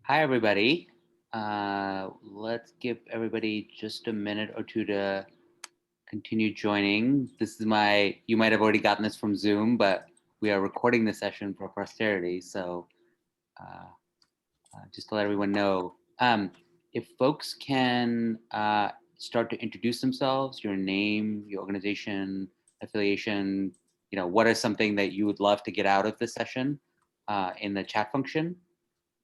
Hi, everybody. Let's give everybody just a minute or two to continue joining. This is you might have already gotten this from Zoom, but we are recording this session for posterity. So uh, just to let everyone know, if folks can start to introduce themselves, your name, your organization, affiliation, what is something that you would love to get out of this session in the chat function,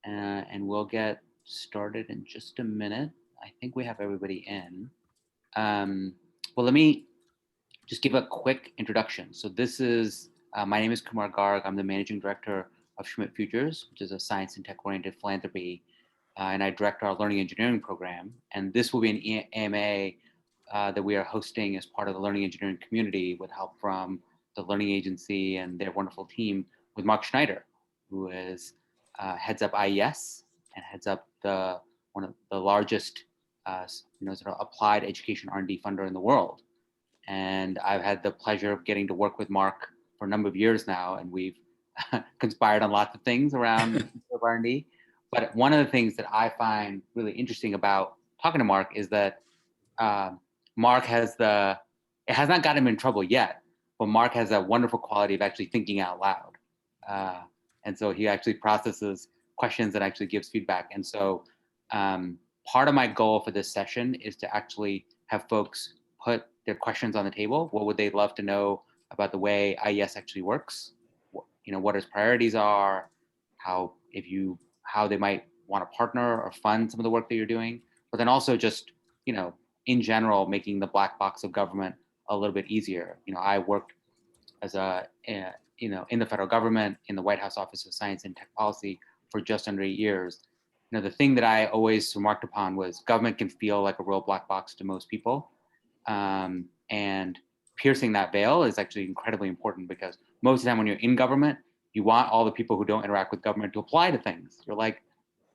and we'll get started in just a minute. I think we have everybody in. Well, let me just give a quick introduction. So my name is Kumar Garg. I'm the managing director of Schmidt Futures, which is a science and tech-oriented philanthropy, and I direct our learning engineering program. And this will be an AMA that we are hosting as part of the learning engineering community with help from the learning agency and their wonderful team with Mark Schneider, who heads up IES and heads up one of the largest sort of applied education R&D funder in the world. And I've had the pleasure of getting to work with Mark for a number of years now, and we've conspired on lots of things around R&D. But one of the things that I find really interesting about talking to Mark is that Mark it has not gotten him in trouble yet, but Mark has a wonderful quality of actually thinking out loud. And so he actually processes questions and actually gives feedback. And so part of my goal for this session is to actually have folks put their questions on the table. What would they love to know about the way IES actually works? What his priorities are, how they might want to partner or fund some of the work that you're doing, but then also just, in general, making the black box of government a little bit easier. I worked as in the federal government, in the White House Office of Science and Tech Policy for just under 8 years. The thing that I always remarked upon was government can feel like a real black box to most people. And piercing that veil is actually incredibly important, because most of the time when you're in government, you want all the people who don't interact with government to apply to things. You're like,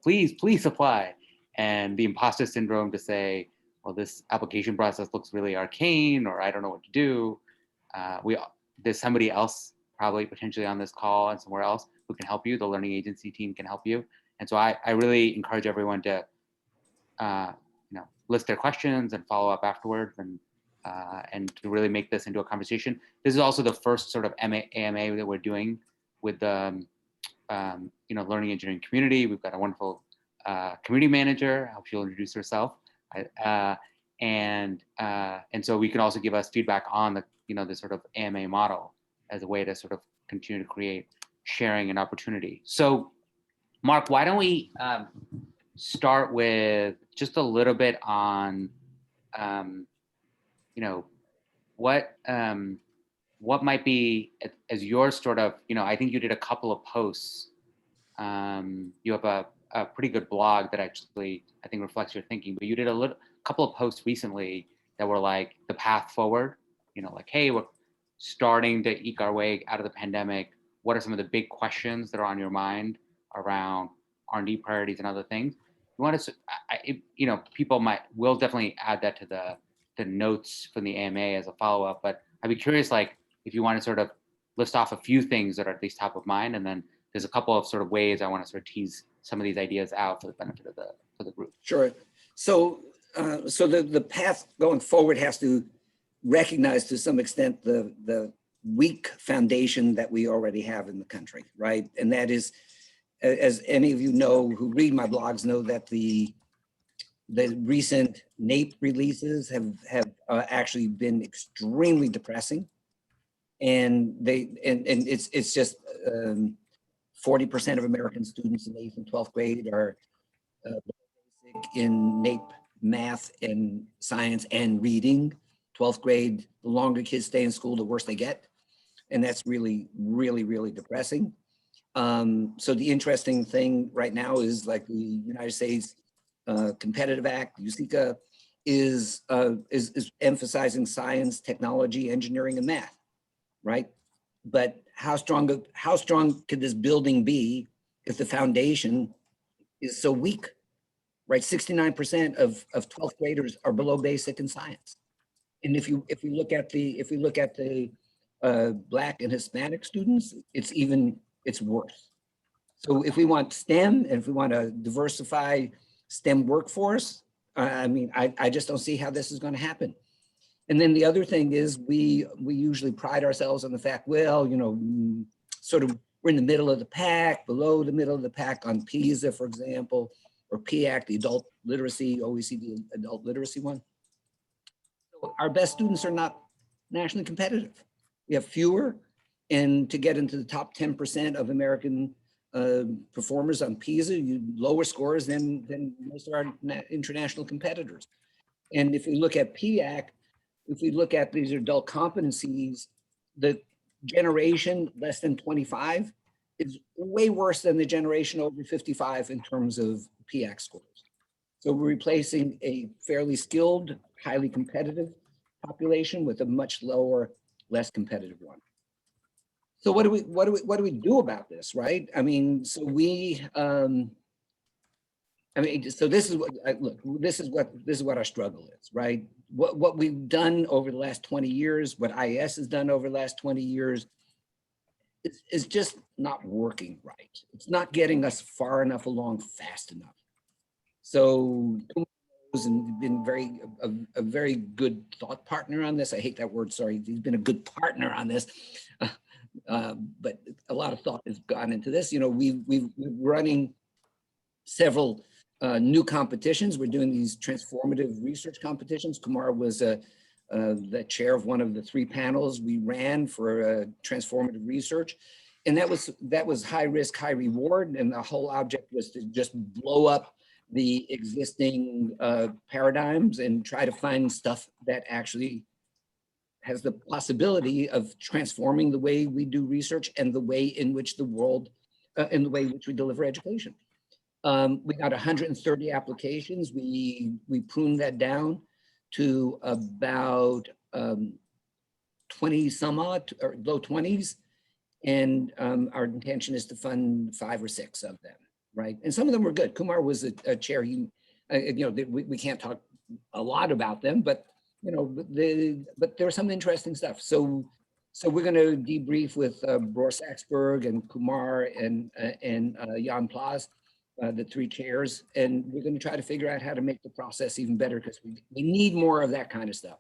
please apply. And the imposter syndrome to say, well, this application process looks really arcane, or I don't know what to do. There's somebody else probably potentially on this call and somewhere else who can help you. The learning agency team can help you. And so I really encourage everyone to list their questions and follow up afterwards, and to really make this into a conversation. This is also the first sort of AMA that we're doing with the learning engineering community. We've got a wonderful community manager. I hope she'll introduce herself. And so we can also give us feedback on the sort of AMA model as a way to sort of continue to create sharing and opportunity. So, Mark, why don't we start with just a little bit on, what might be, as your sort of, I think you did a couple of posts. You have a pretty good blog that actually, I think, reflects your thinking, but you did a couple of posts recently that were like the path forward, like, hey, we're starting to eke our way out of the pandemic. What are some of the big questions that are on your mind around R&D priorities and other things? You want to, people will definitely add that to the notes from the AMA as a follow-up, but I'd be curious, like, if you want to sort of list off a few things that are at least top of mind, and then there's a couple of sort of ways I want to sort of tease some of these ideas out for the benefit of the group. Sure. So the path going forward has to recognize to some extent the weak foundation that we already have in the country, right? And that is, as any of you know who read my blogs know, that the recent NAEP releases have actually been extremely depressing, and it's just 40% of American students in 8th and 12th grade are basic in NAEP math and science and reading. 12th grade, the longer kids stay in school, the worse they get. And that's really, really, really depressing. So the interesting thing right now is, like, the United States Competitive Act, USICA, is emphasizing science, technology, engineering, and math, right? But how strong could this building be if the foundation is so weak, right? 69% of 12th graders are below basic in science. And if we look at the Black and Hispanic students, it's worse. So if we want STEM and if we want to diversify STEM workforce, I mean, I just don't see how this is going to happen. And then the other thing is we usually pride ourselves on the fact, well, you know, sort of we're in the middle of the pack, below the middle of the pack on PISA, for example, or PIAC, the adult literacy, OECD adult literacy one. So our best students are not nationally competitive. We have fewer, and to get into the top 10% of American performers on PISA, you lower scores than most of our international competitors. And if we look at PIAC, if we look at these adult competencies, the generation less than 25 is way worse than the generation over 55 in terms of PIAC scores. So we're replacing a fairly skilled, highly competitive population with a much lower, less competitive one. So what do we do about this, right? I mean, so so this is what look. This is what our struggle is, right? What we've done over the last 20 years, what IES has done over the last 20 years, is just not working right. It's not getting us far enough along fast enough. So and been a very good thought partner on this. I hate that word. Sorry, he's been a good partner on this. But a lot of thought has gone into this. You know, we're running several new competitions. We're doing these transformative research competitions. Kumar was the chair of one of the 3 panels we ran for transformative research. And that was high risk, high reward. And the whole object was to just blow up the existing paradigms and try to find stuff that actually has the possibility of transforming the way we do research and the way in which the world, in the way in which we deliver education. We got 130 applications. We pruned that down to about 20 some odd, or low 20s. And our intention is to fund 5 or 6 of them, right? And some of them were good. Kumar was a chair. You know, we can't talk a lot about them, but you know, but there was some interesting stuff. So we're going to debrief with Bror Saxberg and Kumar and Jan Plaas, the 3 chairs, and we're going to try to figure out how to make the process even better, because we need more of that kind of stuff.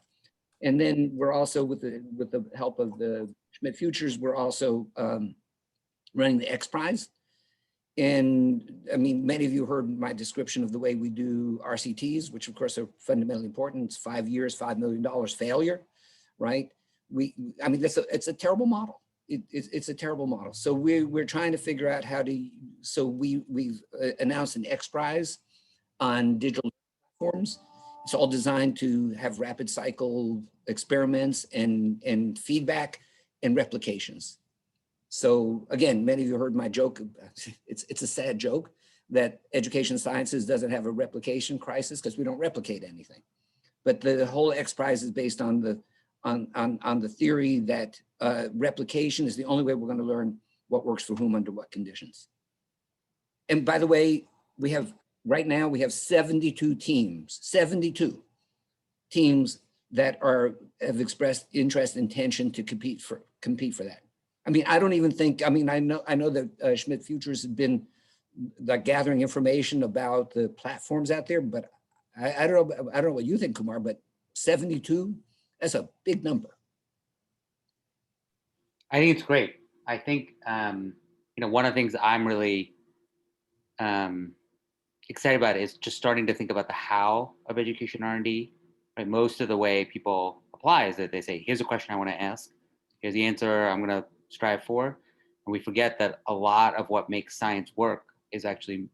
And then we're also, with the help of the Schmidt Futures, we're also running the X Prize. And I mean, many of you heard my description of the way we do RCTs, which of course are fundamentally important. It's 5 years, $5 million failure, right? I mean, it's a terrible model. It's a terrible model. So we're trying to figure out how to, so we've announced an X Prize on digital platforms. It's all designed to have rapid cycle experiments and feedback and replications. So again, many of you heard my joke. It's a sad joke that education sciences doesn't have a replication crisis because we don't replicate anything. But the whole X Prize is based on the theory that replication is the only way we're going to learn what works for whom under what conditions. And by the way, right now we have 72 teams that have expressed interest, intention to compete for that. I mean, I don't even think, I mean, I know that Schmidt Futures have been like gathering information about the platforms out there, but I don't know what you think, Kumar, but 72, that's a big number. I think it's great. I think, you know, one of the things I'm really excited about is just starting to think about the how of education R&D. Right? Most of the way people apply is that they say, here's a question I want to ask. Here's the answer I'm going to strive for. And we forget that a lot of what makes science work is actually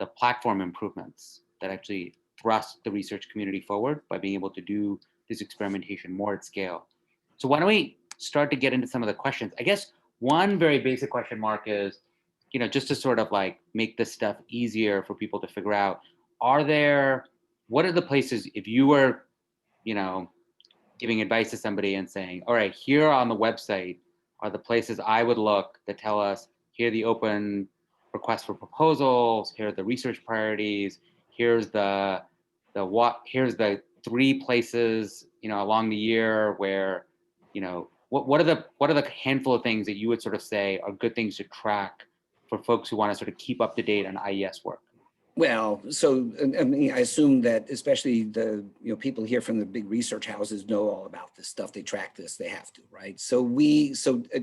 the platform improvements that actually thrust the research community forward by being able to do this experimentation more at scale. So why don't we start to get into some of the questions? I guess one very basic question, Mark, is, you know, just to sort of like make this stuff easier for people to figure out, what are the places, if you were, you know, giving advice to somebody and saying, all right, here on the website are the places I would look that tell us, here are the open requests for proposals, here are the research priorities, here's the 3 places, you know, along the year where, you know, what are the handful of things that you would sort of say are good things to track for folks who want to sort of keep up to date on IES work? Well, so I mean, I assume that especially the people here from the big research houses know all about this stuff. They track this. They have to, right? So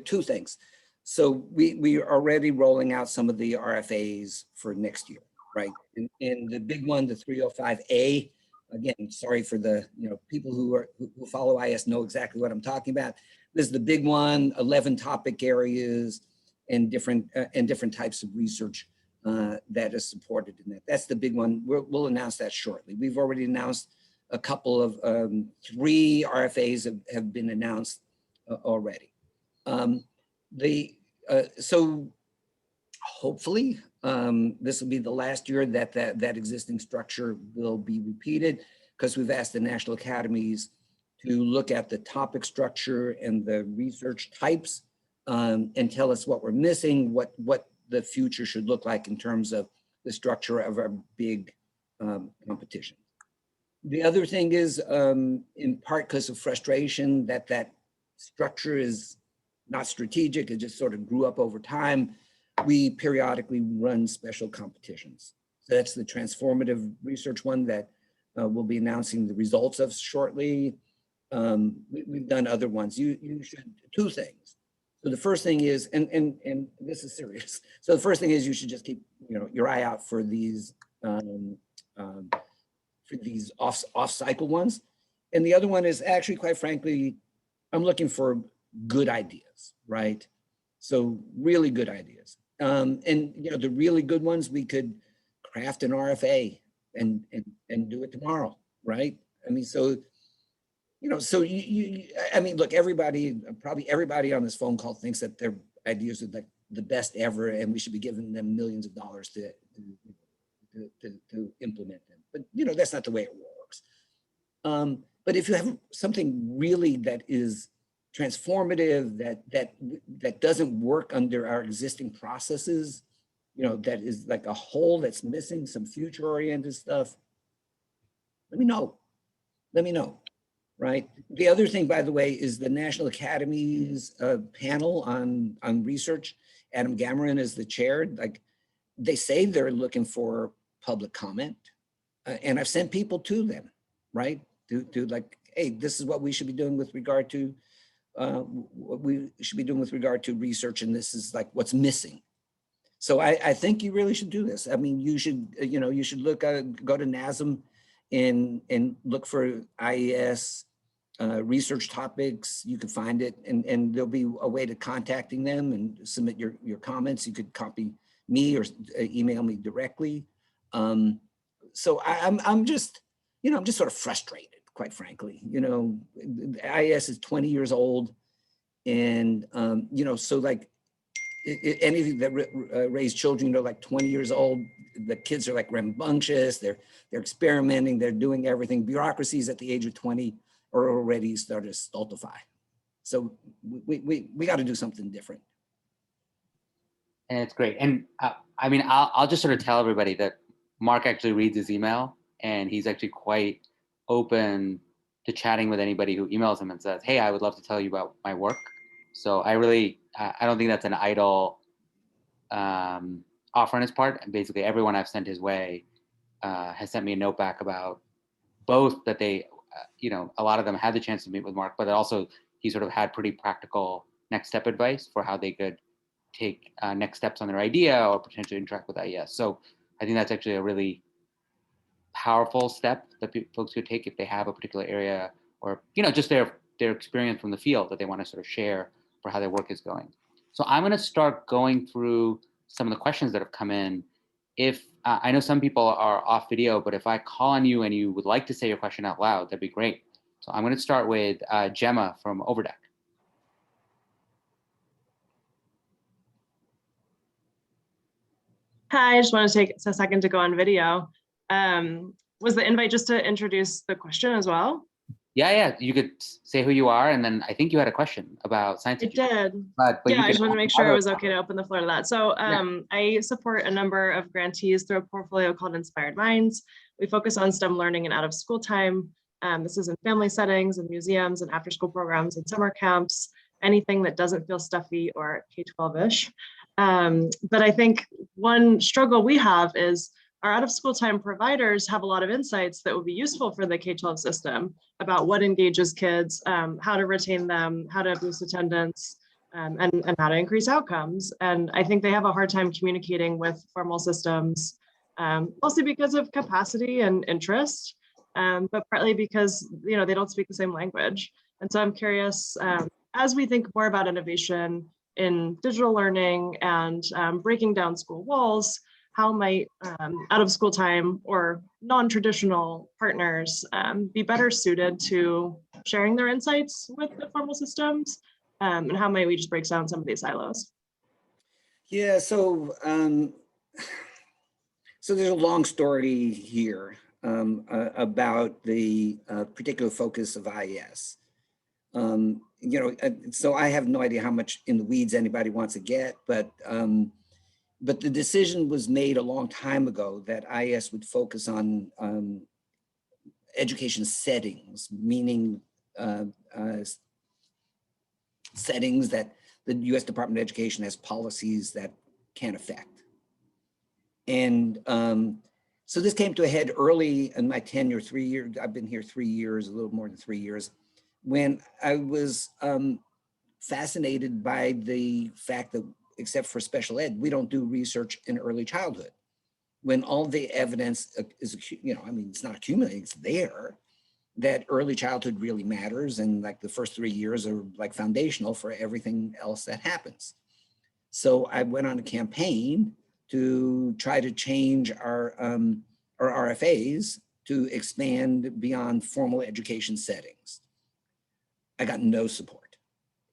two things. So we are already rolling out some of the RFAs for next year, right? And the big one, the 305A. Again, sorry for the people who follow IS know exactly what I'm talking about. This is the big one, 11 topic areas and different types of research that is supported in that. That's the big one. We'll announce that shortly. We've already announced a couple of 3 RFAs have been announced already. So hopefully this will be the last year that existing structure will be repeated, because we've asked the national academies to look at the topic structure and the research types and tell us what we're missing, what the future should look like in terms of the structure of our big competition. The other thing is, in part because of frustration that structure is not strategic, it just sort of grew up over time, we periodically run special competitions. So that's the transformative research one that we'll be announcing the results of shortly. We've done other ones. You should, 2 things. So the first thing is, and this is serious. So the first thing is you should just keep your eye out for these off-cycle ones. And the other one is actually, quite frankly, I'm looking for good ideas, right? So really good ideas. And the really good ones, we could craft an RFA and do it tomorrow, right? I mean, so I mean, look, probably everybody on this phone call thinks that their ideas are like the best ever, and we should be giving them millions of dollars to implement them. But that's not the way it works. But if you have something really that is transformative, that doesn't work under our existing processes, that is like a hole that's missing some future-oriented stuff, let me know. Right. The other thing, by the way, is the National Academy's panel on research. Adam Gamarin is the chair. Like, they say they're looking for public comment, and I've sent people to them, right? To like, hey, this is what we should be doing with regard to research, and this is like what's missing. So I think you really should do this. I mean, you should look go to NASM and look for IES research topics. You can find it, and there'll be a way to contacting them and submit your comments. You could copy me or email me directly. So I'm just sort of frustrated, quite frankly. IES is 20 years old, and so like any that raise children are like 20 years old. The kids are like rambunctious. They're experimenting. They're doing everything. Bureaucracies at the age of 20 are already started to stultify. So we got to do something different. And it's great. And I mean, I'll just sort of tell everybody that Mark actually reads his email, and he's actually quite open to chatting with anybody who emails him and says, hey, I would love to tell you about my work. So I don't think that's an idle offer on his part. And basically everyone I've sent his way has sent me a note back about both that they, a lot of them had the chance to meet with Mark, but also he sort of had pretty practical next step advice for how they could take next steps on their idea or potentially interact with IES. So I think that's actually a really powerful step that folks could take if they have a particular area or, just their experience from the field that they want to sort of share for how their work is going. So I'm going to start going through some of the questions that have come in. If I know some people are off video, but if I call on you and you would like to say your question out loud, that'd be great. So I'm going to start with Gemma from Overdeck. Hi, I just want to take a second to go on video. Was the invite just to introduce the question as well? Yeah. You could say who you are, and then I think you had a question about science. It did. But yeah, I just wanted to make sure it was okay to open the floor to that. So I support a number of grantees through a portfolio called Inspired Minds. We focus on STEM learning and out of school time. This is in family settings and museums and after school programs and summer camps, anything that doesn't feel stuffy or K-12-ish. But I think one struggle we have is our out of school time providers have a lot of insights that would be useful for the K-12 system about what engages kids, how to retain them, how to boost attendance, and how to increase outcomes. And I think they have a hard time communicating with formal systems, mostly because of capacity and interest, but partly because they don't speak the same language. And so I'm curious, as we think more about innovation in digital learning and breaking down school walls, how might out of school time or non-traditional partners be better suited to sharing their insights with the formal systems? And how might we just break down some of these silos? Yeah, so there's a long story here about the particular focus of IES. So I have no idea how much in the weeds anybody wants to get, but the decision was made a long time ago that IES would focus on education settings, meaning settings that the U.S. Department of Education has policies that can affect. And so this came to a head early in my tenure, 3 years. I've been here 3 years, a little more than 3 years, when I was fascinated by the fact that, except for special ed, we don't do research in early childhood. When all the evidence is, it's not accumulating, it's there, that early childhood really matters. And like the first 3 years are like foundational for everything else that happens. So I went on a campaign to try to change our RFAs to expand beyond formal education settings. I got no support,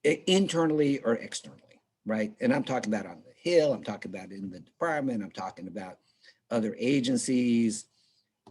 internally or externally, right? And I'm talking about on the Hill, I'm talking about in the department, I'm talking about other agencies.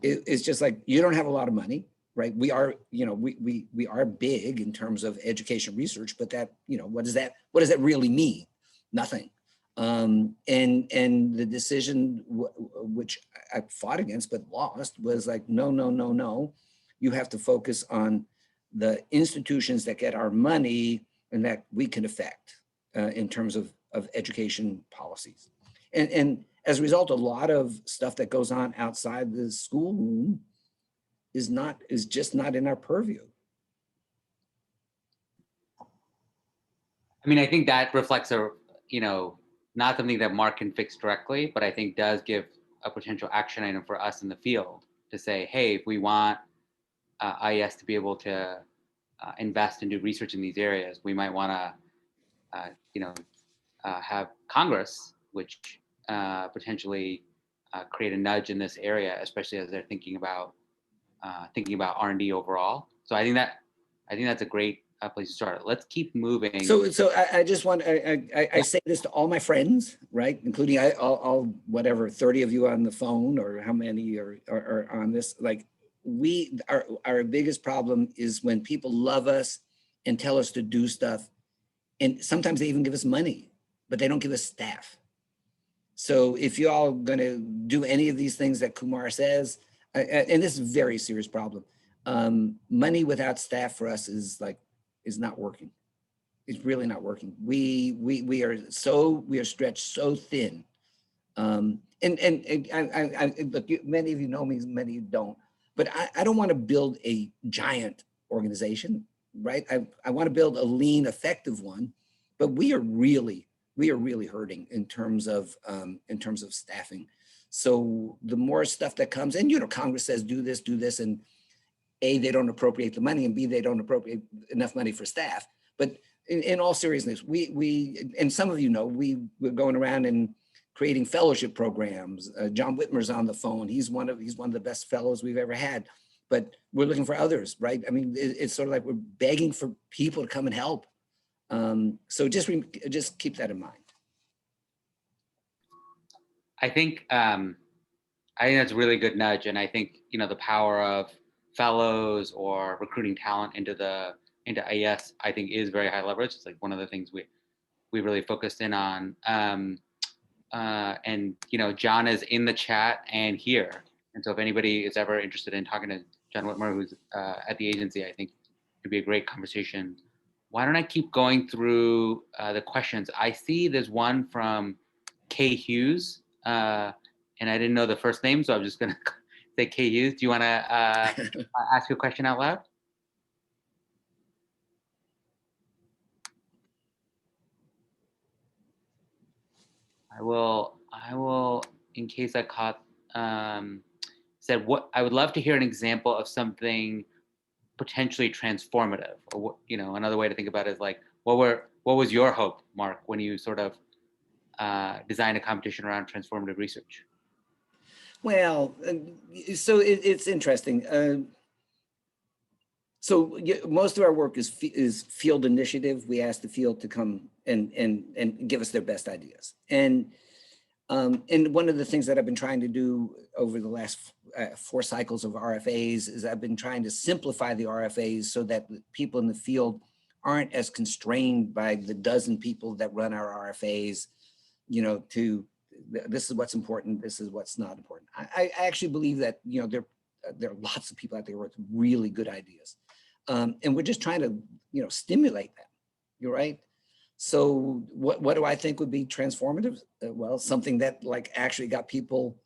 It's just like, you don't have a lot of money, right? We are, we are big in terms of education research, but that, what does that really mean? Nothing. And the decision, which I fought against but lost, was like, no. You have to focus on the institutions that get our money and that we can affect in terms of education policies. And as a result, a lot of stuff that goes on outside the schoolroom is just not in our purview. I mean, I think that reflects not something that Mark can fix directly, but I think does give a potential action item for us in the field to say, hey, if we want IES to be able to invest and do research in these areas, we might want to, have Congress, which potentially create a nudge in this area, especially as they're thinking about R&D overall. So I think that's a great place to start. Let's keep moving. So I just want, I say this to all my friends, right? Including all whatever, 30 of you on the phone, or how many are on this, like, our biggest problem is when people love us and tell us to do stuff, and sometimes they even give us money, but they don't give us staff. So if you all gonna do any of these things that Kumar says, and this is a very serious problem, money without staff for us is not working. It's really not working. We are stretched so thin. And look, many of you know me, many of you don't. But I don't want to build a giant organization, right? I want to build a lean, effective one. But we are really hurting in terms of staffing. So the more stuff that comes, and Congress says do this, and A, they don't appropriate the money, and B, they don't appropriate enough money for staff. But in all seriousness, we and some of you know, we're going around and creating fellowship programs. John Whitmer's on the phone. He's one of the best fellows we've ever had. But we're looking for others, right? I mean, it's sort of like we're begging for people to come and help. So just keep that in mind. I think that's a really good nudge, and I think the power of fellows or recruiting talent into IES, I think, is very high leverage. It's like one of the things we really focused in on. And John is in the chat and here, and so if anybody is ever interested in talking to John Whitmer, who's at the agency, I think it'd be a great conversation. Why don't I keep going through the questions? I see there's one from Kay Hughes, and I didn't know the first name, so I'm just gonna say Kay Hughes. Do you want to ask your question out loud? I will, in case I caught, said what I would love to hear an example of something potentially transformative, or what, another way to think about it is like, what was your hope, Mark, when you sort of designed a competition around transformative research? Well, so it's interesting. So most of our work is field initiative. We ask the field to come and give us their best ideas. And one of the things that I've been trying to do over the last 4 cycles of RFAs is I've been trying to simplify the RFAs so that people in the field aren't as constrained by the dozen people that run our RFAs, to this is what's important, this is what's not important. I actually believe that, there are lots of people out there with really good ideas. And we're just trying to, stimulate them. You're right. So what do I think would be transformative? Well, something that like actually got people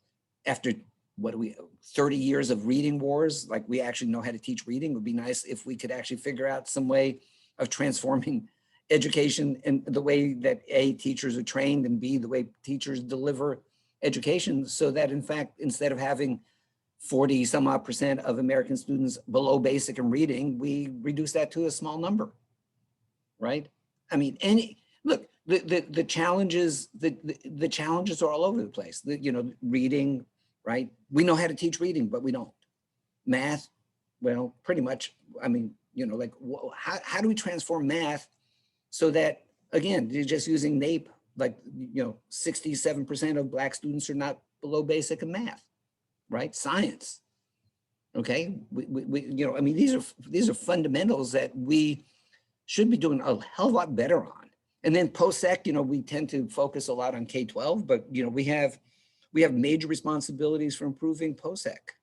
after 30 years of reading wars, like we actually know how to teach reading. It would be nice if we could actually figure out some way of transforming education and the way that A, teachers are trained, and B, the way teachers deliver education, so that in fact, instead of having 40 some odd % of American students below basic in reading, we reduce that to a small number, right? I mean, look, the challenges, the challenges are all over the place. Reading, right? We know how to teach reading, but we don't. Math, well, pretty much. I mean, how do we transform math so that, again, you're just using NAEP, like 67% of Black students are not below basic in math, right? Science, okay? I mean, these are fundamentals that we should be doing a hell of a lot better on. And then post-sec, we tend to focus a lot on K-12, but we have major responsibilities for improving post-sec.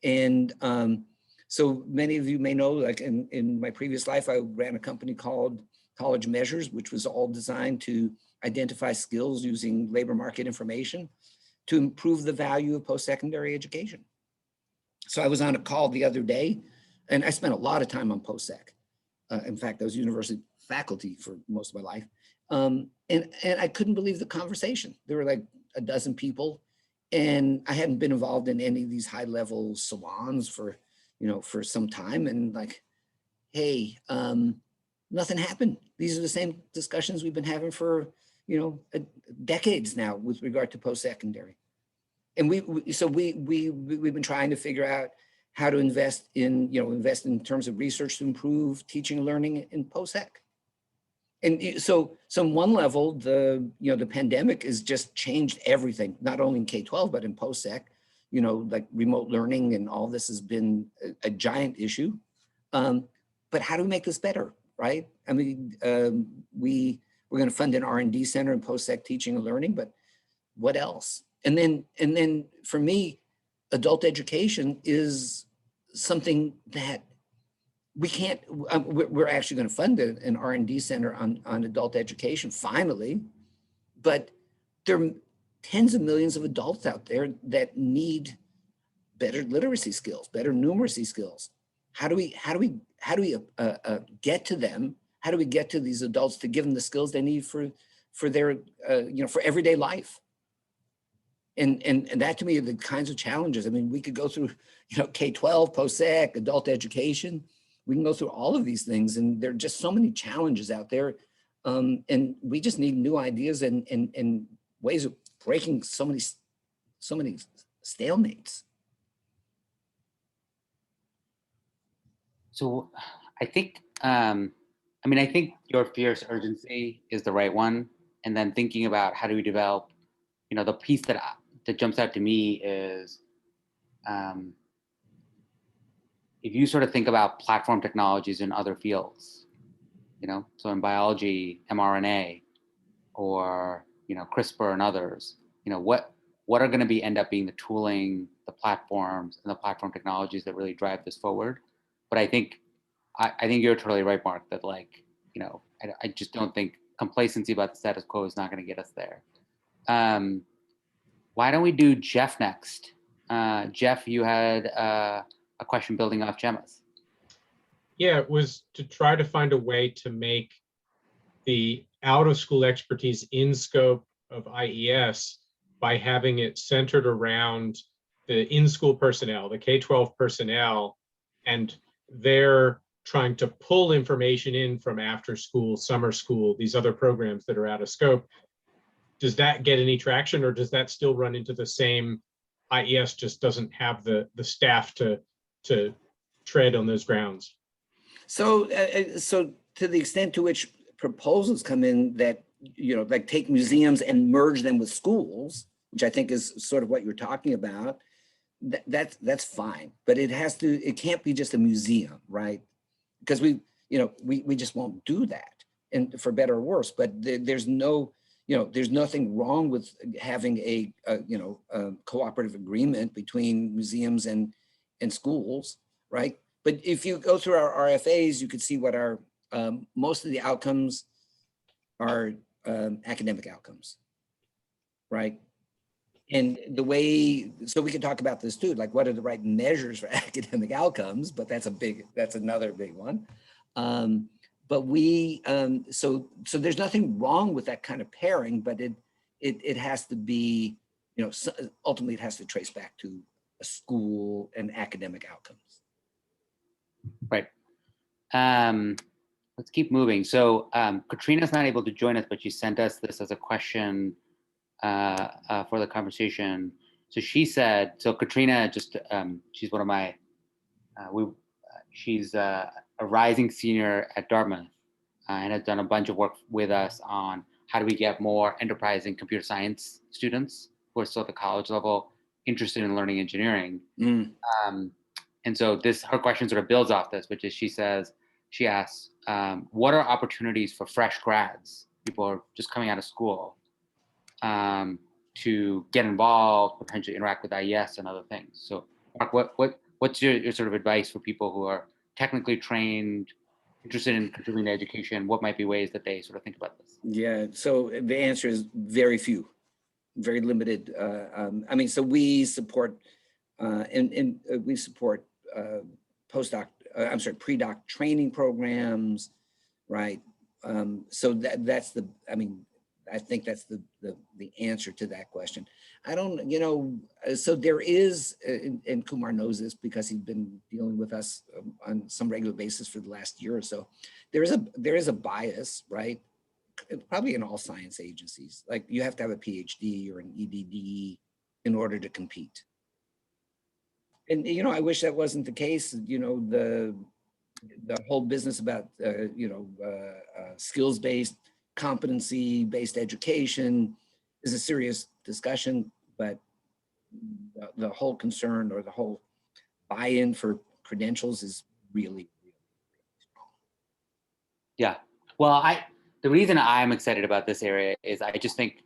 And so many of you may know, like in my previous life, I ran a company called College Measures, which was all designed to identify skills using labor market information to improve the value of post-secondary education. So I was on a call the other day, and I spent a lot of time on post-sec. In fact, I was university faculty for most of my life. And I couldn't believe the conversation. There were like a dozen people, and I hadn't been involved in any of these high-level salons for some time. And like, hey, nothing happened. These are the same discussions we've been having for decades now with regard to post-secondary. And we've been trying to figure out how to invest in terms of research to improve teaching and learning in post-sec. And so on one level, the pandemic has just changed everything, not only in K-12, but in post-sec, like remote learning and all this has been a giant issue. But how do we make this better, right? I mean, we're going to fund an R&D center in post-sec teaching and learning, but what else? And then for me, adult education is something that we can't, we're actually going to fund an R&D center on adult education finally, but there are tens of millions of adults out there that need better literacy skills, better numeracy skills. How do we get to them? How do we get to these adults to give them the skills they need for their for everyday life? And that to me are the kinds of challenges. I mean, we could go through K-12, post-sec, adult education. We can go through all of these things, and there are just so many challenges out there, and we just need new ideas and ways of breaking so many stalemates. So I think, I think your fierce urgency is the right one. And then thinking about how do we develop, the piece that jumps out to me is if you sort of think about platform technologies in other fields, so in biology, mRNA, or, CRISPR and others, what are going to end up being the tooling, the platforms, and the platform technologies that really drive this forward? But I think you're totally right, Mark, that I just don't think complacency about the status quo is not going to get us there. Why don't we do Jeff next? Jeff, you had a question building off Gemma's. Yeah, it was to try to find a way to make the out-of-school expertise in scope of IES by having it centered around the in-school personnel, the K-12 personnel, and they're trying to pull information in from after school, summer school, these other programs that are out of scope. Does that get any traction, or does that still run into the same IES just doesn't have the staff to tread on those grounds? So, so to the extent to which proposals come in that, like take museums and merge them with schools, which I think is sort of what you're talking about, that's fine. But it can't be just a museum, right? Because we just won't do that, and for better or worse. But there's nothing wrong with having a cooperative agreement between museums and schools, right? But if you go through our RFAs, you could see what our most of the outcomes are academic outcomes, right? And the way, so we can talk about this too, like what are the right measures for academic outcomes, but that's another big one. But so there's nothing wrong with that kind of pairing, but it has to be, ultimately it has to trace back to a school and academic outcomes. Right. Let's keep moving. So Katrina's not able to join us, but she sent us this as a question for the conversation. So she said, so Katrina, she's one of my, she's a rising senior at Dartmouth and has done a bunch of work with us on how do we get more enterprising computer science students who are still at the college level interested in learning engineering. And so her question sort of builds off this, which is she asks, what are opportunities for fresh grads, people who are just coming out of school, to get involved, potentially interact with IES and other things? So Mark, what's your sort of advice for people who are technically trained, interested in contributing to education? What might be ways that they sort of think about this? Yeah, so the answer is very few, very limited. I mean, so we support pre-doc training programs, right? So I think that's the answer to that question. I don't, so there is, and Kumar knows this because he's been dealing with us on some regular basis for the last year or so. There is a bias, right? Probably in all science agencies, like you have to have a PhD or an EDD in order to compete. And, I wish that wasn't the case. The whole business about, skills-based, competency-based education is a serious discussion, but the whole concern or the whole buy-in for credentials is really, really strong. Yeah. Well, the reason I'm excited about this area is I just think,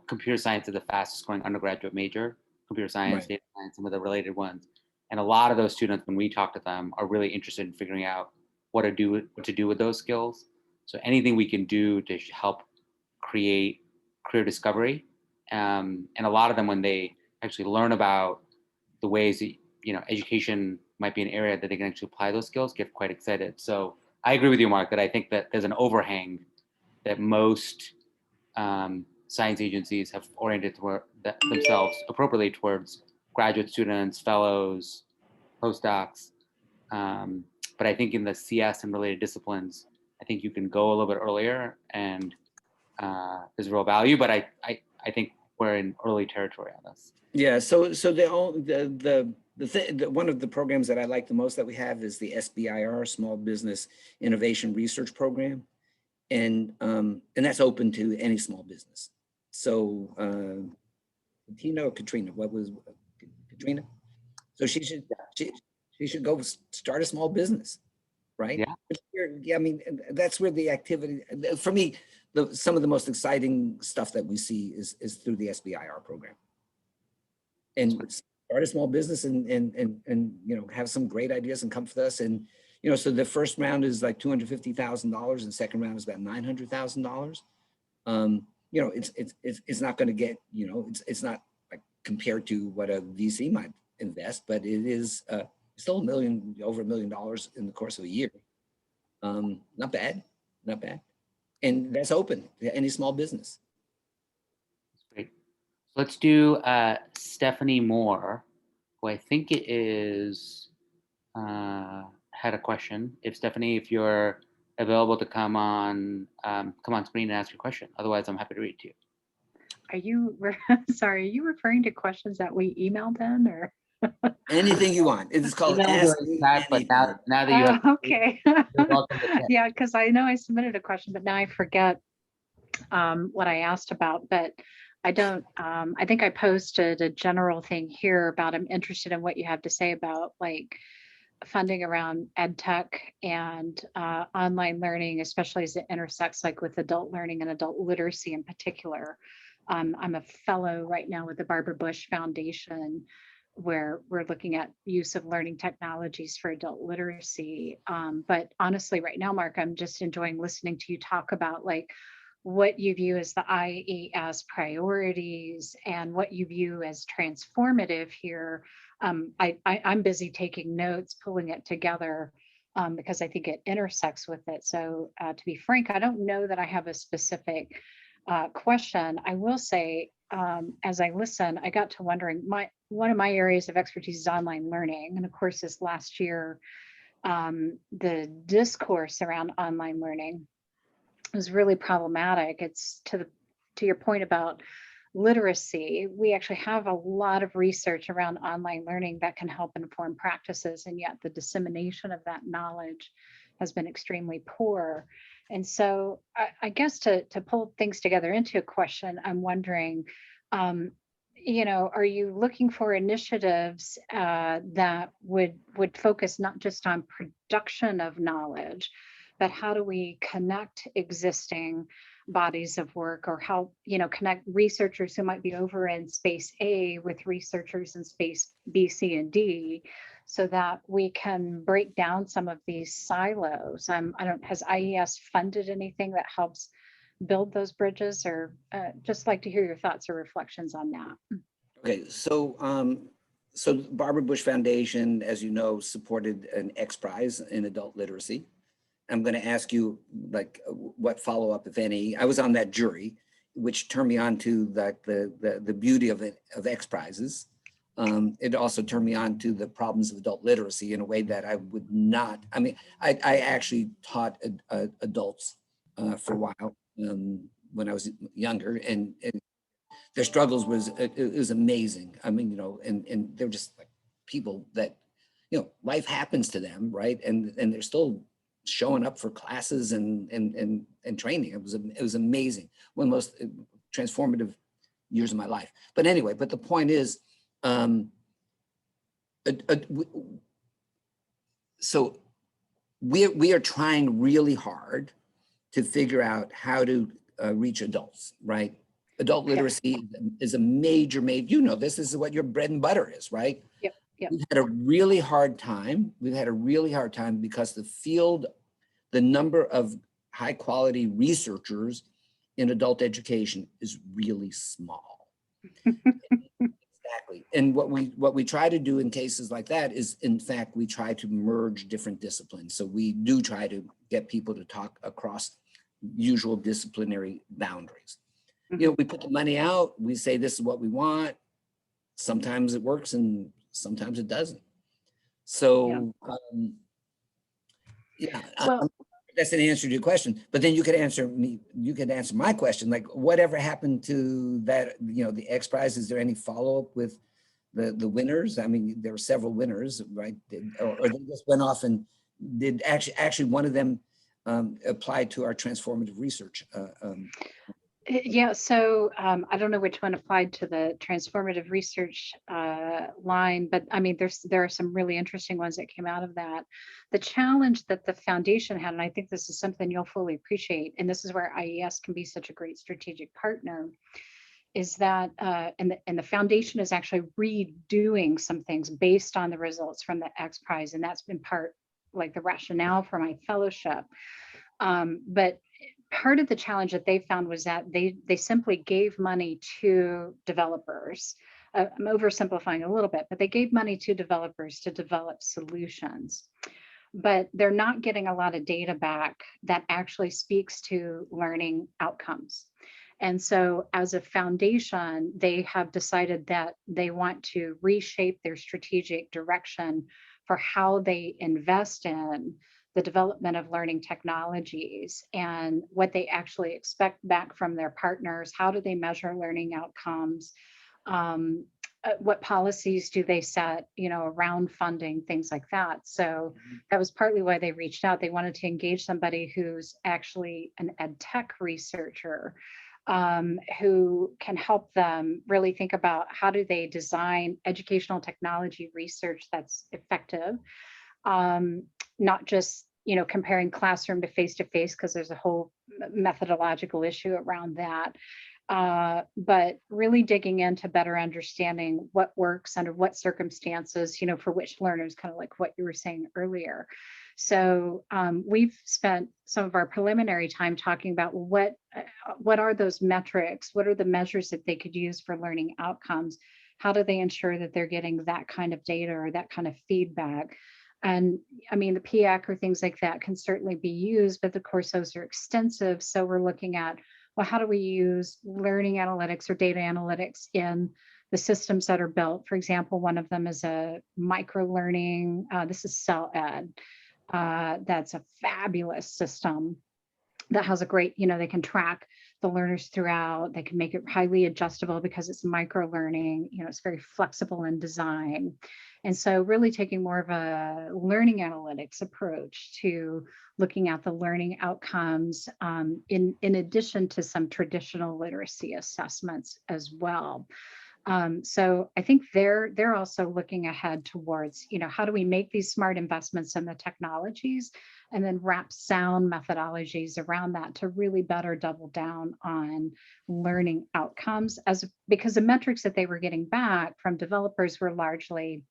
computer science is the fastest growing undergraduate major, computer science, right, data science, some of the related ones. And a lot of those students, when we talk to them, are really interested in figuring out what to do with those skills. So anything we can do to help create career discovery. And a lot of them, when they actually learn about the ways that, education might be an area that they can actually apply those skills, get quite excited. So I agree with you, Mark, that I think that there's an overhang that most science agencies have oriented themselves appropriately towards graduate students, fellows, postdocs. But I think in the CS and related disciplines, I think you can go a little bit earlier and there's real value, but I think we're in early territory on this. Yeah, so one of the programs that I like the most that we have is the SBIR, Small Business Innovation Research Program. And that's open to any small business. So Tina or Katrina, Katrina? So she should go start a small business, right? Yeah. I mean, that's where the activity, for me, some of the most exciting stuff that we see is through the SBIR program. And start a small business and have some great ideas and come with us. And so the first round is like $250,000 and the second round is about $900,000. you know, it's not going to get, you know, it's not like compared to what a VC might invest, but it is still over $1 million in the course of a year. Not bad, not bad. And that's open to any small business. Great. Let's do Stephanie Moore, who I think it is, had a question. If Stephanie, if you're available to come on screen and ask your question. Otherwise, I'm happy to read it to you. Are you, sorry, are you referring to questions that we emailed in or? Anything you want. It's called Email Ask during Me chat, but Anything. now that you have, Okay. you're welcome to chat. Yeah, because I know I submitted a question, but now I forget what I asked about, but I don't, I think I posted a general thing here about I'm interested in what you have to say about like funding around ed tech and online learning, especially as it intersects like with adult learning and adult literacy in particular. I'm a fellow right now with the Barbara Bush Foundation, where we're looking at use of learning technologies for adult literacy. But honestly, right now, Mark, I'm just enjoying listening to you talk about like what you view as the IES priorities and what you view as transformative here. I'm busy taking notes, pulling it together because I think it intersects with it. So to be frank, I don't know that I have a specific question. I will say, as I listen, I got to wondering, one of my areas of expertise is online learning. And of course, this last year, the discourse around online learning was really problematic. It's to your point about literacy. We actually have a lot of research around online learning that can help inform practices, and yet the dissemination of that knowledge has been extremely poor. And so I guess to pull things together into a question, I'm wondering, you know, are you looking for initiatives that would focus not just on production of knowledge, but how do we connect existing bodies of work, or how, you know, connect researchers who might be over in space A with researchers in space B, C, and D, so that we can break down some of these silos? Has IES funded anything that helps build those bridges, or just like to hear your thoughts or reflections on that. Okay, so so Barbara Bush Foundation, as you know, supported an X Prize in adult literacy. I'm going to ask you like what follow-up, if any. I was on that jury, which turned me on to like the beauty of X Prizes. It also turned me on to the problems of adult literacy in a way that I would not. I mean, I actually taught adults for a while when I was younger, and their struggles was amazing. I mean, you know, and they're just like people that, you know, life happens to them, right? And they're still showing up for classes and training. It was amazing. One of the most transformative years of my life. But anyway, but the point is, so we are trying really hard to figure out how to reach adults, right? Adult literacy is a major, you know, this is what your bread and butter is, right? Yep. Yep. We've had a really hard time. We've had a really hard time because the field, the number of high quality researchers in adult education is really small. Exactly. And what we try to do in cases like that is, in fact, we try to merge different disciplines. So we do try to get people to talk across usual disciplinary boundaries. You know, we put the money out, we say this is what we want. Sometimes it works and sometimes it doesn't. So Well, that's an answer to your question. But then you could answer my question, like whatever happened to that, you know, the X Prize, is there any follow-up with the winners? I mean, there were several winners, right? Or they just went off and did actually one of them applied to our transformative research. yeah, so I don't know which one applied to the transformative research line, but I mean, there are some really interesting ones that came out of that. The challenge that the foundation had, and I think this is something you'll fully appreciate, and this is where IES can be such a great strategic partner, is that, and the foundation is actually redoing some things based on the results from the X Prize, and that's been part, like the rationale for my fellowship. But part of the challenge that they found was that they simply gave money to developers. I'm oversimplifying a little bit, but they gave money to developers to develop solutions. But they're not getting a lot of data back that actually speaks to learning outcomes. And so as a foundation, they have decided that they want to reshape their strategic direction for how they invest in the development of learning technologies and what they actually expect back from their partners. How do they measure learning outcomes? What policies do they set, around funding, things like that. So that was partly why they reached out. They wanted to engage somebody who's actually an ed tech researcher, who can help them really think about how do they design educational technology research that's effective, not just comparing classroom to face-to-face, because there's a whole methodological issue around that. But really digging into better understanding what works under what circumstances, for which learners, kind of like what you were saying earlier. So we've spent some of our preliminary time talking about what are those metrics? What are the measures that they could use for learning outcomes? How do they ensure that they're getting that kind of data or that kind of feedback? And I mean, the PIAC or things like that can certainly be used, but of course, those are extensive. So we're looking at, well, how do we use learning analytics or data analytics in the systems that are built? For example, one of them is a micro-learning, this is CellEd. That's a fabulous system that has a great, they can track the learners throughout. They can make it highly adjustable because it's micro-learning, it's very flexible in design. And so really taking more of a learning analytics approach to looking at the learning outcomes in addition to some traditional literacy assessments as well. So I think they're also looking ahead towards, how do we make these smart investments in the technologies and then wrap sound methodologies around that to really better double down on learning outcomes, because the metrics that they were getting back from developers were largely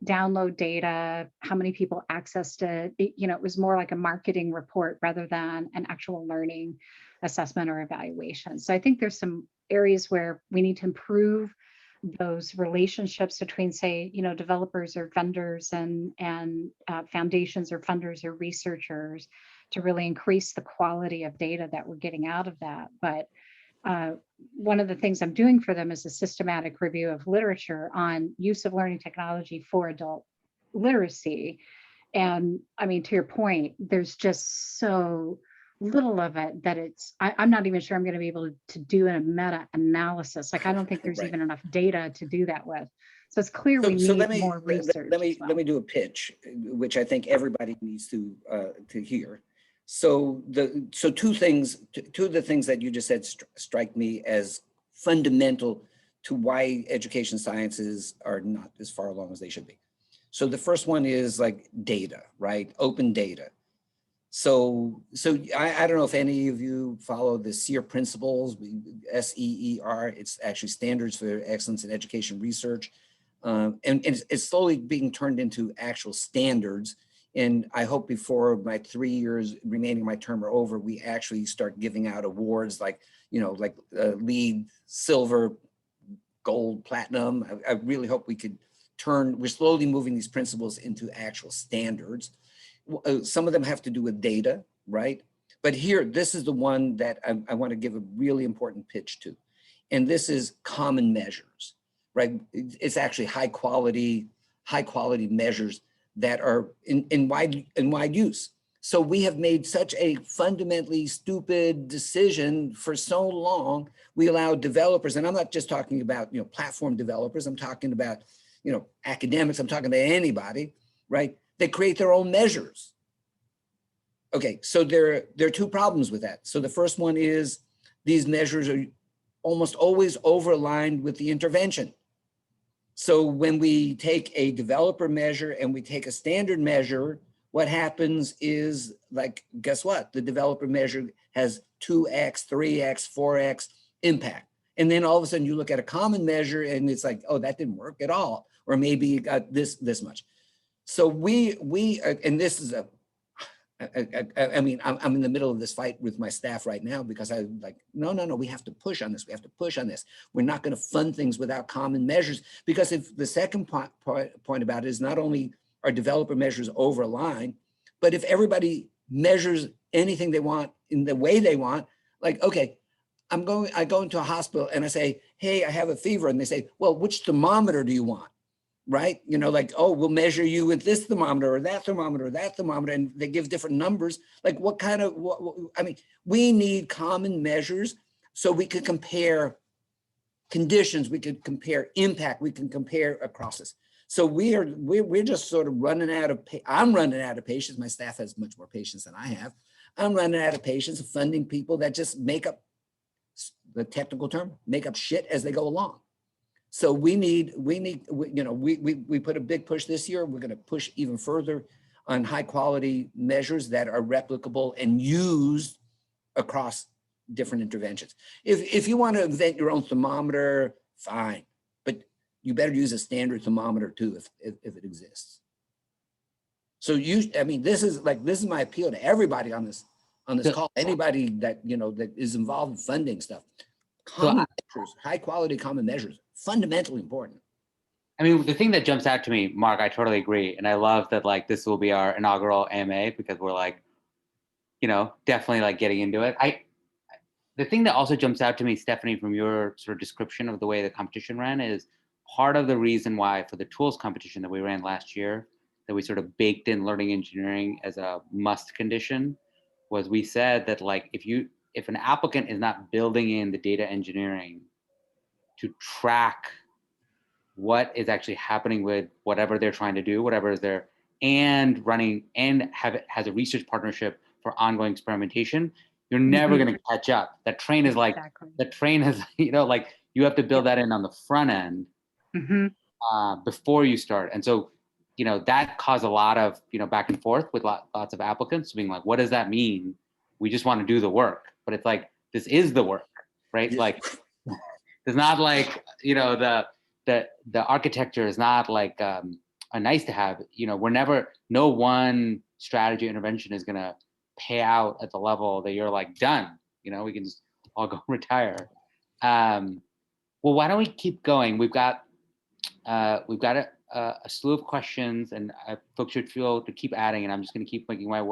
download data, how many people accessed it. It was more like a marketing report rather than an actual learning assessment or evaluation. So I think there's some areas where we need to improve those relationships between, say, developers or vendors and foundations or funders or researchers to really increase the quality of data that we're getting out of that. But one of the things I'm doing for them is a systematic review of literature on use of learning technology for adult literacy. And I mean, to your point, there's just so little of it that I'm not even sure I'm going to be able to do a meta-analysis. Like, I don't think there's Right. even enough data to do that with. So it's clear we So need more research. Let me do a pitch, which I think everybody needs to hear. So two of the things that you just said strike me as fundamental to why education sciences are not as far along as they should be. So the first one is like data, right? Open data. So I don't know if any of you follow the SEER principles, SEER. It's actually Standards for Excellence in Education Research. And it's slowly being turned into actual standards. And I hope before my 3 years remaining my term are over, we actually start giving out awards like LEED, silver, gold, platinum. I really hope we could we're slowly moving these principles into actual standards. Some of them have to do with data, right? But here, this is the one that I want to give a really important pitch to. And this is common measures, right? It's actually high quality measures that are in wide use. So we have made such a fundamentally stupid decision for so long. We allow developers, and I'm not just talking about platform developers. I'm talking about academics. I'm talking to anybody, right? They create their own measures. Okay, so there are two problems with that. So the first one is these measures are almost always overaligned with the intervention. So when we take a developer measure and we take a standard measure, what happens is, like, guess what? The developer measure has 2x, 3x, 4x impact. And then all of a sudden you look at a common measure and it's like, oh, that didn't work at all. Or maybe you got this much. So we and this is I mean, I'm in the middle of this fight with my staff right now because I'm like, no, we have to push on this. We have to push on this. We're not going to fund things without common measures, because if the second point about it is not only are developer measures over a line, but if everybody measures anything they want in the way they want, like, okay, I go into a hospital and I say, hey, I have a fever. And they say, well, which thermometer do you want? Right? You know, like, oh, we'll measure you with this thermometer or that thermometer or that thermometer. And they give different numbers. Like what kind of, I mean, we need common measures so we could compare conditions, we could compare impact, we can compare across this. So we're just sort of running out of, I'm running out of patience. My staff has much more patience than I have. I'm running out of patience of funding people that just make up, the technical term, make up shit as they go along. So we put a big push this year. We're going to push even further on high quality measures that are replicable and used across different interventions. If you want to invent your own thermometer, fine, but you better use a standard thermometer too if it exists. So I mean, this is my appeal to everybody on this call. Anybody that that is involved in funding stuff. Common measures, high quality common measures, fundamentally important. I mean, the thing that jumps out to me, Mark, I totally agree. And I love that like this will be our inaugural AMA because we're like, definitely like getting into it. The thing that also jumps out to me, Stephanie, from your sort of description of the way the competition ran is part of the reason why for the tools competition that we ran last year, that we sort of baked in learning engineering as a must condition, was we said that like if an applicant is not building in the data engineering to track what is actually happening with whatever they're trying to do, whatever is there, and running and has a research partnership for ongoing experimentation, you're never going to catch up. That train is like, the train is, like you have to build that in on the front end before you start. And so, that caused a lot of, back and forth with lots of applicants being like, what does that mean? We just want to do the work, but it's like, this is the work, right? Yeah. Like, it's not like, the architecture is not like a nice to have, no one strategy intervention is going to pay out at the level that you're like done, we can just all go retire. Well, why don't we keep going? We've got a slew of questions and folks should feel to keep adding, and I'm just going to keep making my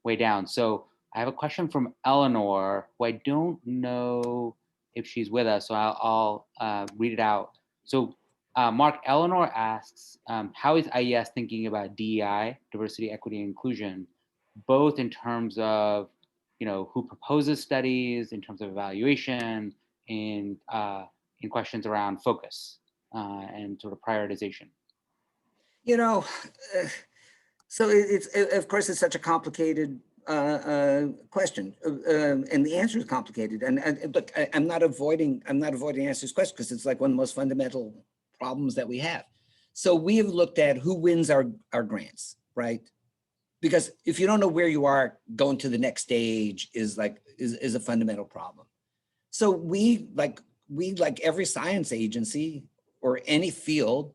way down. So I have a question from Eleanor, who I don't know if she's with us, so I'll read it out. So Mark, Eleanor asks, how is IES thinking about DEI, diversity, equity, and inclusion, both in terms of, who proposes studies, in terms of evaluation, in questions around focus and sort of prioritization? So of course, it's such a complicated question, and the answer is complicated. And look, I'm not avoiding answering this question because it's like one of the most fundamental problems that we have. So we have looked at who wins our grants, right? Because if you don't know where you are, going to the next stage is a fundamental problem. So we like every science agency or any field,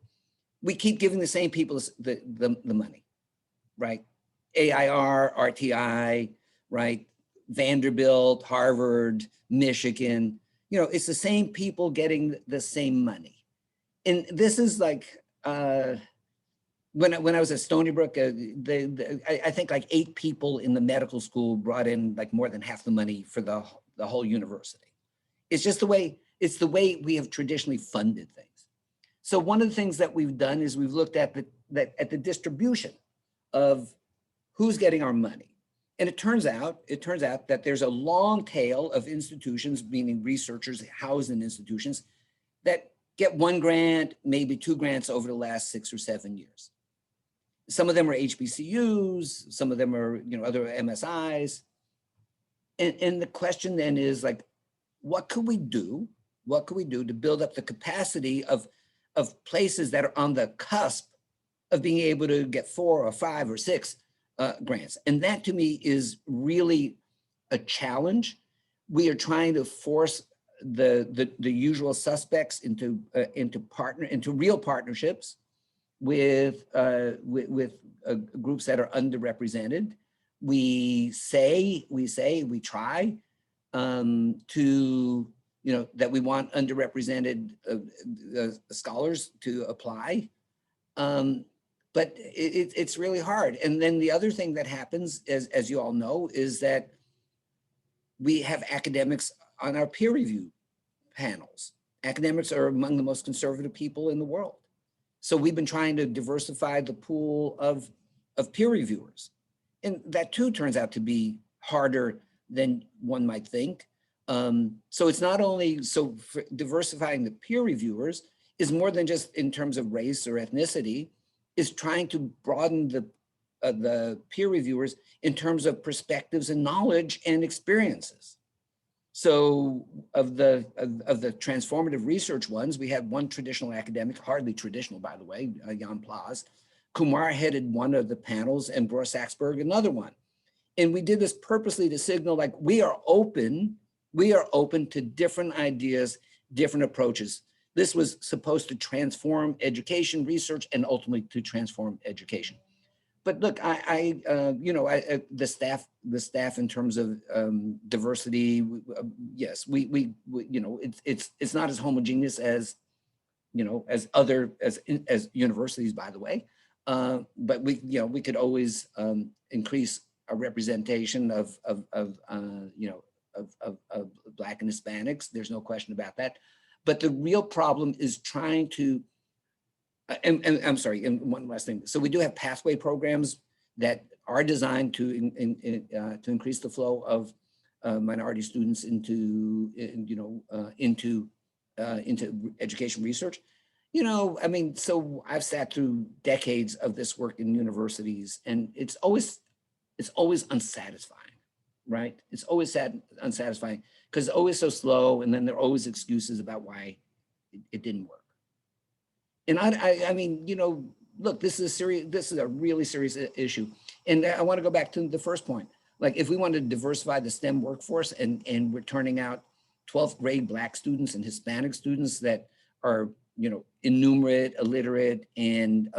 we keep giving the same people the money, right? AIR, RTI, right? Vanderbilt, Harvard, Michigan, it's the same people getting the same money. And this is like, when I was at Stony Brook, I think like 8 people in the medical school brought in like more than half the money for the whole university. It's just the way we have traditionally funded things. So one of the things that we've done is we've looked at the distribution of who's getting our money. And it turns out that there's a long tail of institutions, meaning researchers housed in institutions, that get 1 grant, maybe 2 grants over the last 6 or 7 years. Some of them are HBCUs, some of them are other MSIs. And the question then is like, what could we do? What could we do to build up the capacity of places that are on the cusp of being able to get 4 or 5 or 6 grants? And that to me is really a challenge. We are trying to force the usual suspects into real partnerships with groups that are underrepresented. we try to, that we want underrepresented scholars to apply. But it's really hard. And then the other thing that happens, as you all know, is that we have academics on our peer review panels. Academics are among the most conservative people in the world. So we've been trying to diversify the pool of peer reviewers. And that too turns out to be harder than one might think. So it's not only, so diversifying the peer reviewers is more than just in terms of race or ethnicity, is trying to broaden the peer reviewers in terms of perspectives and knowledge and experiences. So of the transformative research ones, we had one traditional academic, hardly traditional, by the way, Jan Plaas. Kumar headed one of the panels and Bor Saxberg another one. And we did this purposely to signal like we are open to different ideas, different approaches. This was supposed to transform education research and ultimately to transform education. But look, the staff in terms of diversity, yes, we it's not as homogeneous as, as universities, by the way. But we could always increase a representation of Black and Hispanics. There's no question about that. But the real problem is trying to, and I'm sorry, and one last thing. So we do have pathway programs that are designed to increase the flow of minority students into education research. So I've sat through decades of this work in universities, and it's always unsatisfying, right? It's always unsatisfying because it's always so slow, and then there are always excuses about why it didn't work. And look, this is a really serious issue. And I want to go back to the first point. Like, if we want to diversify the STEM workforce and we're turning out 12th grade Black students and Hispanic students that are, innumerate, illiterate, and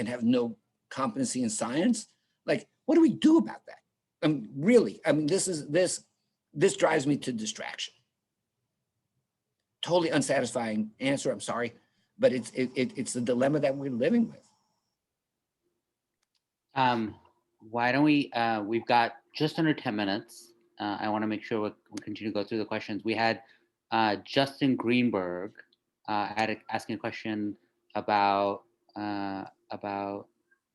have no competency in science, like, what do we do about that? Really, this drives me to distraction. Totally unsatisfying answer, I'm sorry, but it's the dilemma that we're living with. Why don't we've got just under 10 minutes. I want to make sure we'll continue to go through the questions. We had Justin Greenberg asking a question about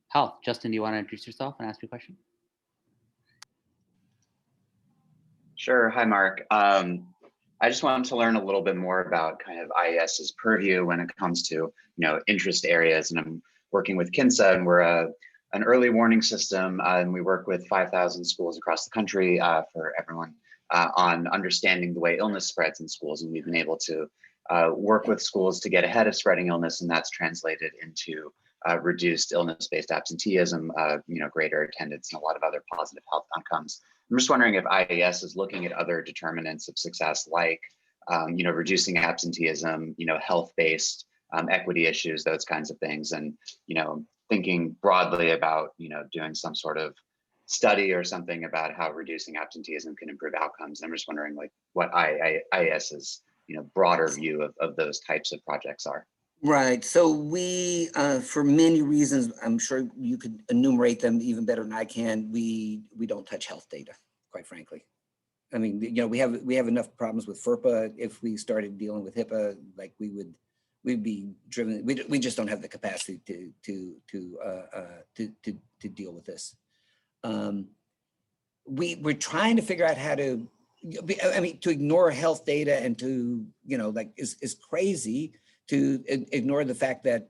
health. Justin, do you want to introduce yourself and ask your question? Sure. Hi, Mark. I just wanted to learn a little bit more about kind of IES's purview when it comes to, interest areas. And I'm working with KINSA, and we're an early warning system, and we work with 5,000 schools across the country for everyone on understanding the way illness spreads in schools. And we've been able to work with schools to get ahead of spreading illness, and that's translated into reduced illness-based absenteeism, greater attendance, and a lot of other positive health outcomes. I'm just wondering if IES is looking at other determinants of success, like, reducing absenteeism, health-based equity issues, those kinds of things, and, thinking broadly about, doing some sort of study or something about how reducing absenteeism can improve outcomes. I'm just wondering, like, what IES's, broader view of those types of projects are. Right. So we, for many reasons, I'm sure you could enumerate them even better than I can. We don't touch health data, quite frankly. I mean, we have enough problems with FERPA. If we started dealing with HIPAA, like we'd be driven. We just don't have the capacity to deal with this. We're trying to figure out how to. To ignore health data and to is crazy. To ignore the fact that,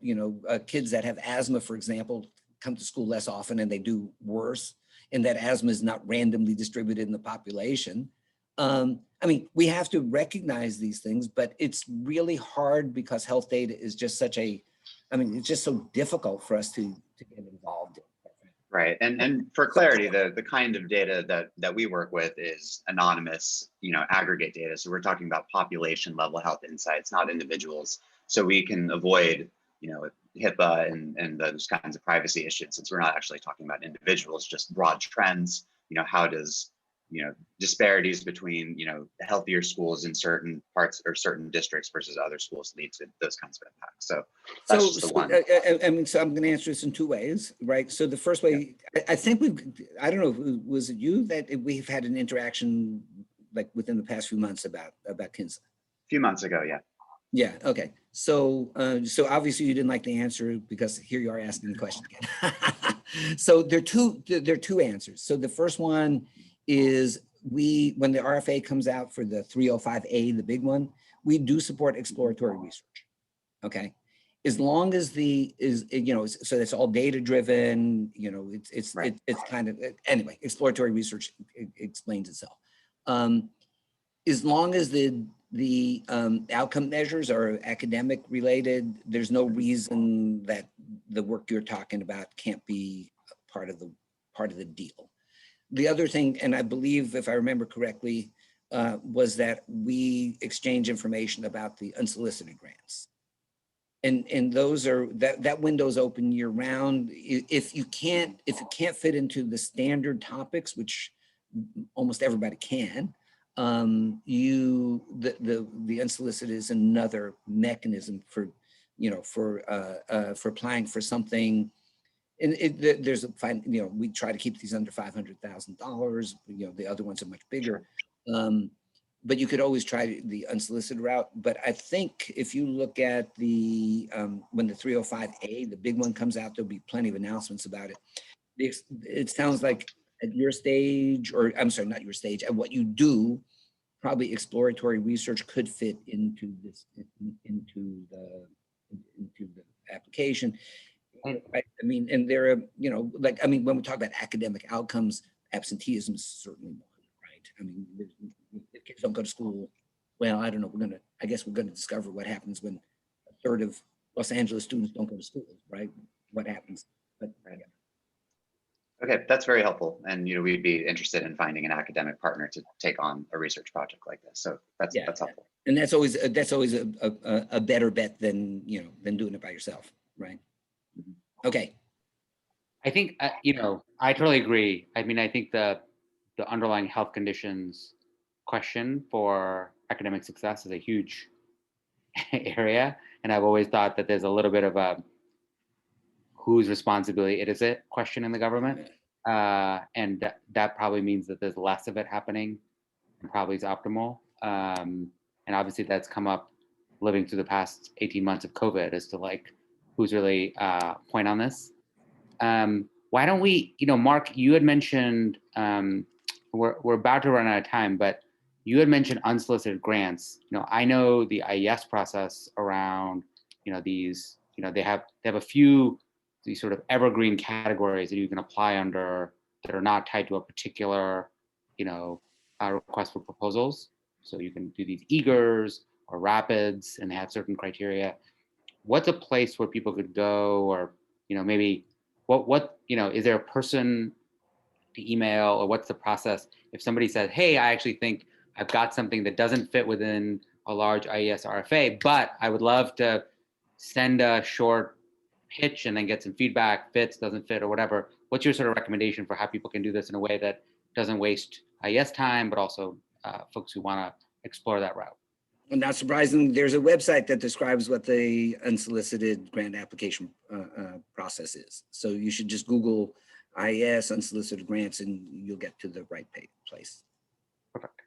kids that have asthma, for example, come to school less often and they do worse, and that asthma is not randomly distributed in the population. We have to recognize these things, but it's really hard because health data is just it's just so difficult for us to get involved in. Right, and for clarity, the kind of data that we work with is anonymous, aggregate data. So we're talking about population level health insights, not individuals. So we can avoid, with HIPAA and those kinds of privacy issues, since we're not actually talking about individuals, just broad trends. How does disparities between the healthier schools in certain parts or certain districts versus other schools lead to those kinds of impacts. So that's just the one. So I'm going to answer this in two ways, right? So the first way, I think I don't know, was it you that we've had an interaction like within the past few months about KINSA? A few months ago, yeah. Yeah. Okay. So, so obviously you didn't like the answer because here you are asking the question again. So there are two answers. So the first one is when the RFA comes out for the 305A, the big one, we do support exploratory research. Okay. As long as so it's all data driven, it's kind of, anyway, exploratory research explains itself. As long as the outcome measures are academic related, there's no reason that the work you're talking about can't be part of the deal. The other thing, and I believe if I remember correctly, was that we exchange information about the unsolicited grants. And those are, that window's open year round. If you can't fit into the standard topics, which almost everybody can, the unsolicited is another mechanism for applying for something. And there's we try to keep these under $500,000. The other ones are much bigger. But you could always try the unsolicited route. But I think if you look at when the 305A, the big one comes out, there'll be plenty of announcements about it. It sounds like at your stage, or I'm sorry, not your stage, at what you do, probably exploratory research could fit into the application. Right? I mean, and there are, when we talk about academic outcomes, absenteeism is certainly one, right? I mean, if kids don't go to school, well, I don't know, I guess we're gonna discover what happens when a third of Los Angeles students don't go to school, right? What happens? But, yeah. Okay, that's very helpful. And we'd be interested in finding an academic partner to take on a research project like this. So that's helpful. And that's always a better bet than doing it by yourself, right? Mm-hmm. Okay. I think I totally agree. I mean, I think the underlying health conditions question for academic success is a huge area, and I've always thought that there's a little bit of a whose responsibility it is it question in the government. And that probably means that there's less of it happening and probably is optimal. And obviously that's come up living through the past 18 months of COVID as to who's really point on this. Why don't we, Mark, you had mentioned, we're about to run out of time, but you had mentioned unsolicited grants. I know the IES process around, these, they have a few these sort of evergreen categories that you can apply under that are not tied to a particular, request for proposals. So you can do these eagers or rapids, and they have certain criteria. What's a place where people could go, or maybe what is there a person to email, or what's the process if somebody says, hey, I actually think I've got something that doesn't fit within a large IES RFA, but I would love to send a short pitch and then get some feedback, fits, doesn't fit, or whatever. What's your sort of recommendation for how people can do this in a way that doesn't waste IES time, but also folks who want to explore that route? And not surprising, there's a website that describes what the unsolicited grant application process is. So you should just Google IES unsolicited grants and you'll get to the right place. Perfect.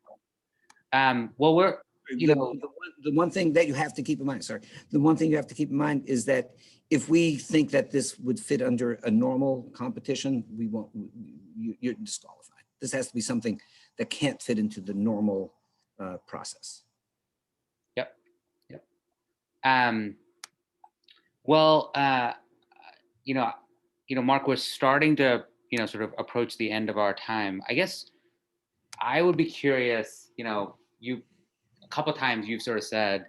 Well, we're, the one thing that you have to keep in mind, the one thing you have to keep in mind is that if we think that this would fit under a normal competition, we won't, you're disqualified. This has to be something that can't fit into the normal process. Yep. Well, Mark, we're starting to, sort of approach the end of our time. I guess I would be curious, a couple of times you've sort of said,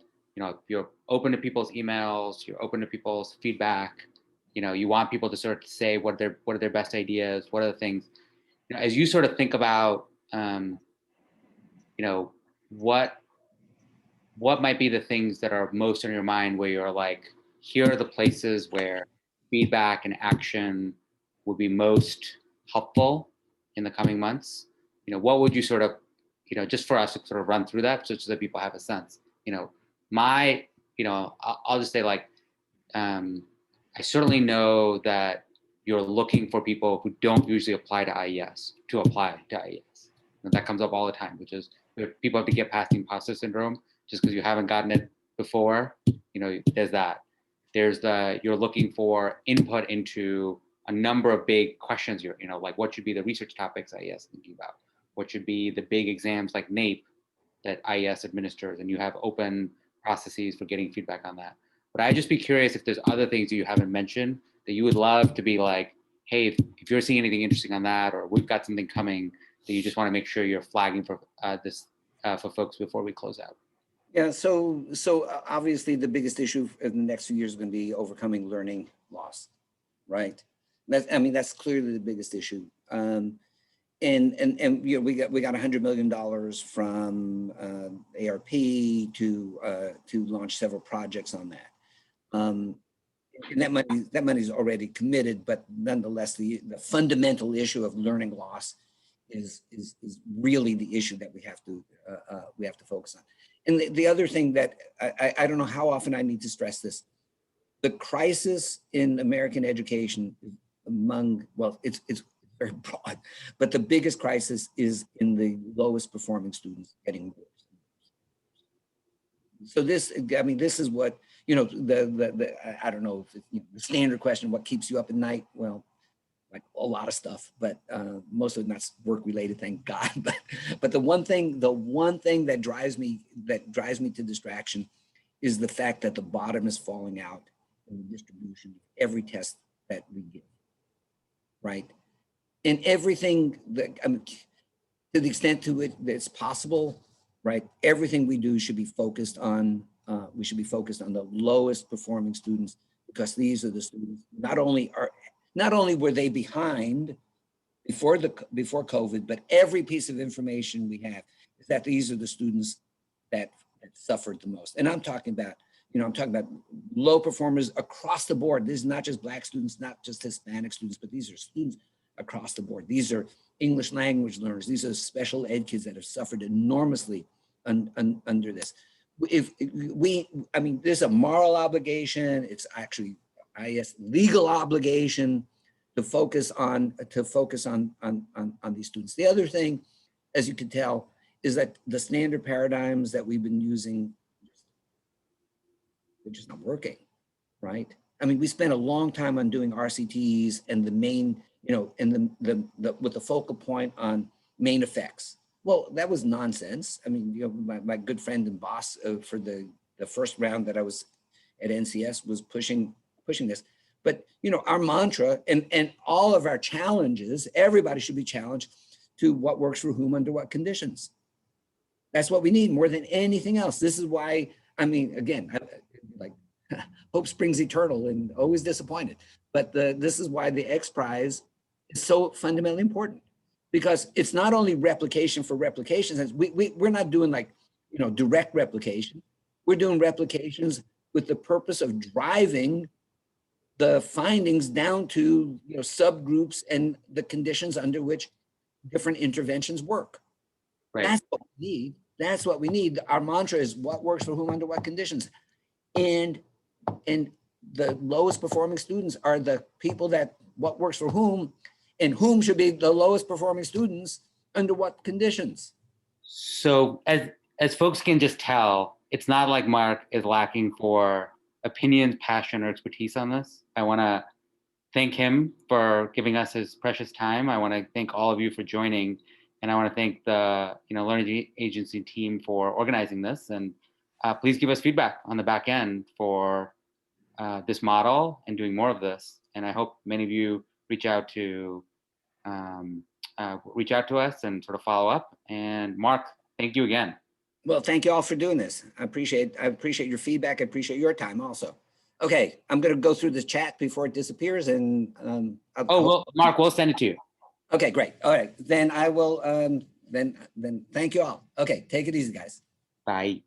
you're open to people's emails, you're open to people's feedback, you want people to sort of say what are their best ideas, what are the things, as you sort of think about, what might be the things that are most on your mind where you're like, here are the places where feedback and action would be most helpful in the coming months, what would you sort of, just for us to sort of run through that so that people have a sense, I'll just say like, I certainly know that you're looking for people who don't usually apply to IES to apply to IES. And that comes up all the time, which is people have to get past the imposter syndrome just because you haven't gotten it before. There's that. There's you're looking for input into a number of big questions. Like what should be the research topics IES is thinking about? What should be the big exams like NAEP that IES administers, and you have open processes for getting feedback on that. But I'd just be curious if there's other things that you haven't mentioned that you would love to be like, hey, if you're seeing anything interesting on that, or we've got something coming that you just want to make sure you're flagging for this for folks before we close out. Yeah, so obviously the biggest issue in the next few years is going to be overcoming learning loss, right? That's clearly the biggest issue. And we got $100 million from ARP to launch several projects on that. And that money is already committed, but nonetheless, the fundamental issue of learning loss is really the issue that we have to focus on. And the other thing that I don't know how often I need to stress this, the crisis in American education it's very broad, but the biggest crisis is in the lowest performing students getting worse. So this is what, I don't know, if the standard question, what keeps you up at night? Well, like a lot of stuff, but most of it not work related, thank God. But the one thing that drives me to distraction is the fact that the bottom is falling out in the distribution of every test that we give, right? And everything that, to the extent to it that's possible, right? Everything we do should be focused on. We should be focused on the lowest performing students, because these are the students not only were they behind before COVID, but every piece of information we have is that these are the students that suffered the most. And I'm talking about low performers across the board. This is not just Black students, not just Hispanic students, but these are students across the board. These are English language learners. These are special ed kids that have suffered enormously under this. There's a moral obligation. It's actually IES legal obligation to focus on these students. The other thing, as you can tell, is that the standard paradigms that we've been using, they're just not working, right? We spent a long time on doing RCTs and the main, and with the focal point on main effects. Well, that was nonsense. My good friend and boss for the first round that I was at NCS was pushing this. But our mantra and all of our challenges, everybody should be challenged to what works for whom under what conditions. That's what we need more than anything else. This is why, again, like hope springs eternal and always disappointed. But this is why the X Prize is so fundamentally important, because it's not only replication for replications. We're not doing like, direct replication. We're doing replications with the purpose of driving the findings down to subgroups and the conditions under which different interventions work. Right. That's what we need. That's what we need. Our mantra is what works for whom under what conditions. And the lowest performing students are the people that what works for whom, and whom should be the lowest performing students under what conditions. So as folks can just tell, it's not like Mark is lacking for opinions, passion, or expertise on this. I want to thank him for giving us his precious time. I want to thank all of you for joining, and I want to thank the Learning Agency team for organizing this. And please give us feedback on the back end for this model and doing more of this. And I hope many of you reach out to us and sort of follow up. And Mark, thank you again. Well, thank you all for doing this. I appreciate your feedback. I appreciate your time also. Okay, I'm going to go through the chat before it disappears, and Mark, we'll send it to you. Okay, great. All right, then I will. Then thank you all. Okay, take it easy, guys. Bye.